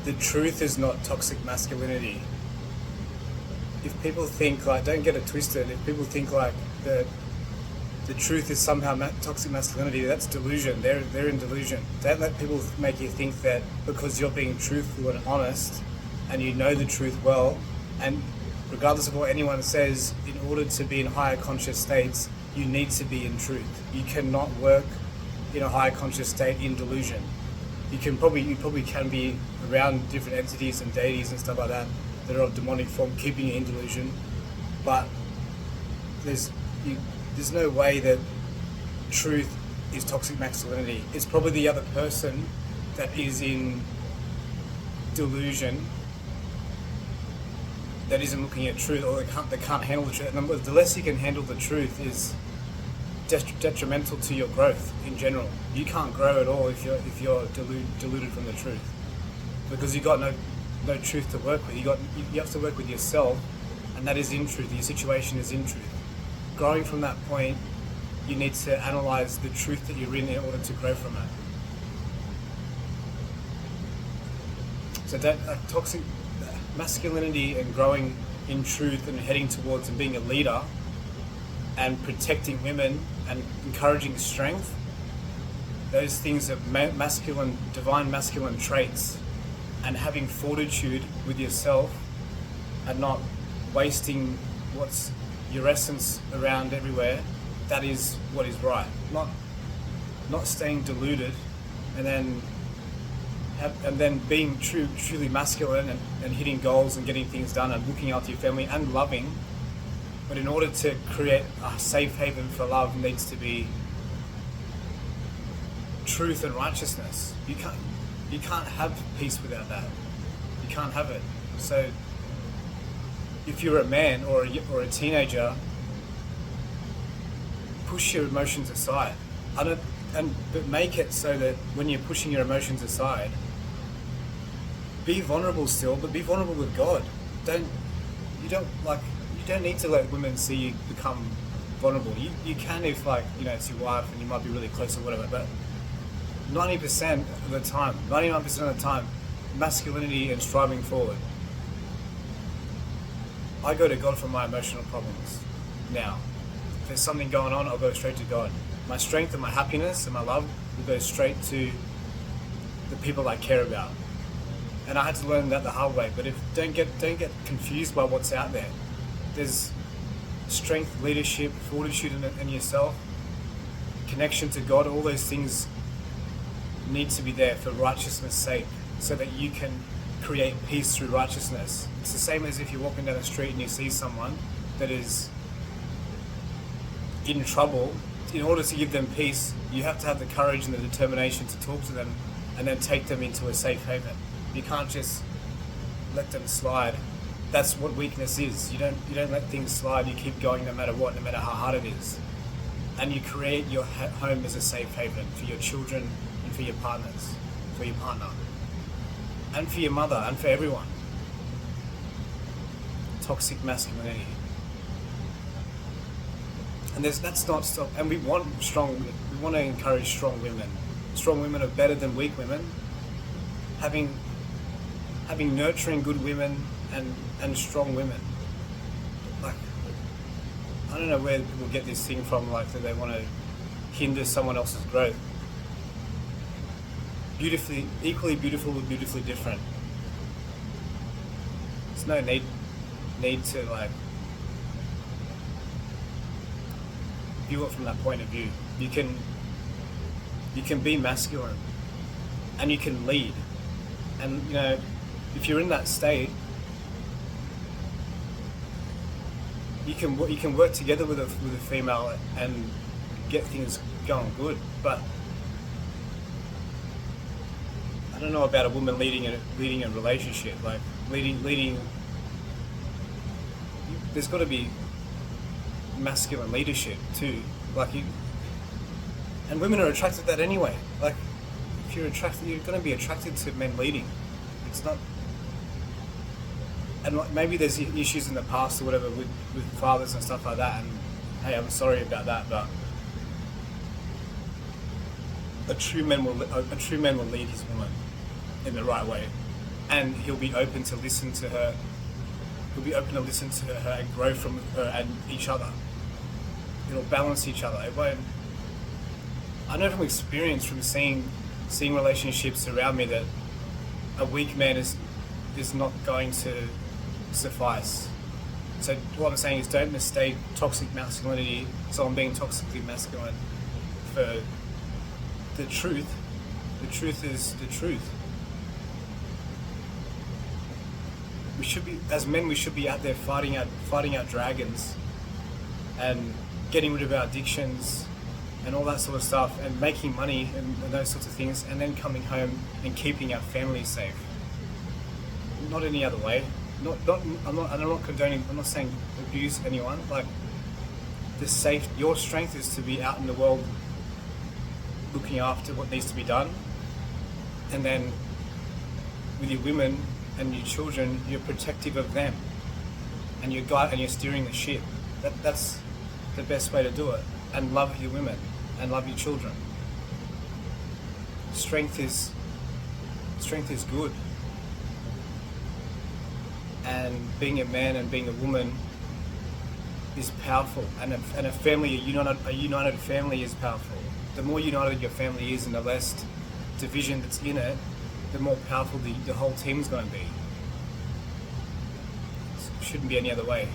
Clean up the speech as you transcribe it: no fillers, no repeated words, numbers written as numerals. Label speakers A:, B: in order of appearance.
A: the truth is not toxic masculinity. If people think like, don't get it twisted, if people think like the truth is somehow toxic masculinity, that's delusion. They're in delusion. Don't let people make you think that because you're being truthful and honest and you know the truth well, and regardless of what anyone says, in order to be in higher conscious states, you need to be in truth. You cannot work in a higher conscious state in delusion. You probably can be around different entities and deities and stuff like that that are of demonic form, keeping you in delusion, but there's no way that truth is toxic masculinity. It's probably the other person that is in delusion, that isn't looking at truth, or they can't handle the truth. And the less you can handle the truth is detrimental to your growth in general. You can't grow at all if you're deluded from the truth, because you've got no truth to work with. You have to work with yourself, and that is in truth. Your situation is in truth. Growing from that point, you need to analyze the truth that you're in order to grow from it. So that toxic masculinity and growing in truth and heading towards and being a leader and protecting women and encouraging strength, those things are divine masculine traits. And having fortitude with yourself and not wasting what's your essence around everywhere, that is what is right. Not staying deluded and then being truly masculine and hitting goals and getting things done and looking after your family and loving. But in order to create a safe haven for love, needs to be truth and righteousness. You can't have peace without that. You can't have it. So if you're a man or a teenager, push your emotions aside. But make it so that when you're pushing your emotions aside, be vulnerable still, but be vulnerable with God. You don't need to let women see you become vulnerable. You can if it's your wife and you might be really close or whatever, but 90% of the time, 99% of the time, masculinity and striving forward. I go to God for my emotional problems now. If there's something going on, I'll go straight to God. My strength and my happiness and my love will go straight to the people I care about. And I had to learn that the hard way. But don't get confused by what's out there. There's strength, leadership, fortitude in yourself, connection to God. All those things need to be there for righteousness' sake, so that you can create peace through righteousness. It's the same as if you're walking down the street and you see someone that is in trouble. In order to give them peace, you have to have the courage and the determination to talk to them and then take them into a safe haven. You can't just let them slide. That's what weakness is. You don't let things slide. You keep going no matter what, no matter how hard it is. And you create your home as a safe haven for your children and for your partners, for your partner, and for your mother, and for everyone. Toxic masculinity. And that's not stop. And we want to encourage strong women. Strong women are better than weak women. Having nurturing good women and strong women. Like, I don't know where people get this thing from, like that they want to hinder someone else's growth. Equally beautiful but beautifully different. There's no need to view it from that point of view. You can be masculine and you can lead. And if you're in that state, you can work together with a female and get things going good. But I don't know about a woman leading a relationship. Like leading. There's got to be masculine leadership too. And women are attracted to that anyway. Like, if you're attracted, you're going to be attracted to men leading. It's not. And maybe there's issues in the past or whatever with fathers and stuff like that. And hey, I'm sorry about that, but a true man will lead his woman in the right way, and he'll be open to listen to her. He'll be open to listen to her and grow from her and each other. It'll balance each other. It won't. I know from experience, from seeing relationships around me, that a weak man is not going to suffice. So what I'm saying is, don't mistake toxic masculinity, someone being toxically masculine, for the truth. The truth is the truth. We should be, as men, we should be out there fighting our dragons and getting rid of our addictions and all that sort of stuff, and making money and those sorts of things, and then coming home and keeping our families safe. Not any other way. I'm not condoning. I'm not saying abuse anyone. Like, your strength is to be out in the world, looking after what needs to be done, and then with your women and your children, you're protective of them, and you're steering the ship. That's the best way to do it. And love your women and love your children. Strength is good. And being a man and being a woman is powerful, and a family, a united family is powerful. The more united your family is and the less division that's in it, the more powerful the whole team's going to be. It shouldn't be any other way.